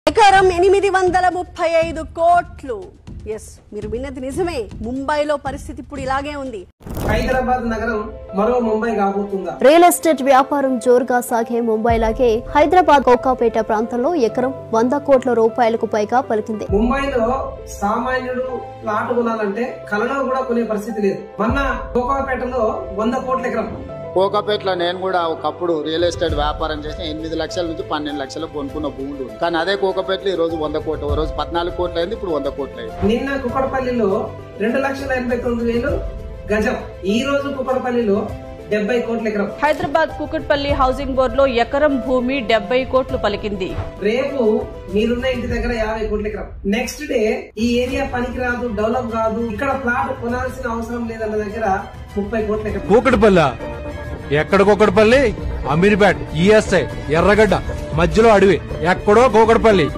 ఎకరం 835 కోట్లు. ఎస్, మీరు విన్నది నిజమే. ముంబైలో పరిస్థితి ఇప్పుడు ఇలాగే ఉంది. హైదరాబాద్ నగరం మరో ముంబై కాబోతుందా? రియల్ ఎస్టేట్ వ్యాపారం జోరుగా సాగే ముంబైలాగే హైదరాబాద్ కోకాపేట ప్రాంతంలో ఎకరం 100 కోట్ల రూపాయలకు పైగా పలికింది. ముంబైలో సామాన్యుడు ప్లాట్ కొనాలంటే కలలో కూడా కొనే పరిస్థితి లేదు. మొన్న కోకాపేటలో 100 కోట్ల ఎకరం. కోకాపేటలో నేను కూడా ఒకప్పుడు రియల్ ఎస్టేట్ వ్యాపారం చేసిన 8 లక్షల నుంచి 12 లక్షలు కొనుక్కున్న భూములు. కానీ అదే కోకాపేటలో ఈ రోజు 100 కోట్లు, ఓ రోజు 14 కోట్లు అయింది, ఇప్పుడు 100 కోట్లు అయింది. నిన్న కుక్కడపల్లిలో 2,89,000 గజం. ఈ రోజు కుక్కడపల్లిలో 70 కోట్ల ఎకరం. హైదరాబాద్ కుకట్పల్లి హౌసింగ్ బోర్డు లో ఎకరం భూమి 70 కోట్లు పలికింది. రేపు మీరున్న ఇంటి దగ్గర 50 కోట్ల ఎకరం. నెక్స్ట్ డే ఈ ఏరియా పనికి రాదు, డెవలప్ కాదు, ఇక్కడ ప్లాట్ కొనాల్సిన అవసరం లేదన్న దగ్గర 30 కోట్ల ఎకరం. కూకట్పల్లి ఎక్కడ? కూకట్పల్లి, అమీర్పేట్, ఈఎస్ఐ, ఎర్రగడ్డ మధ్యలో అడవి, ఎక్కడో కూకట్పల్లి.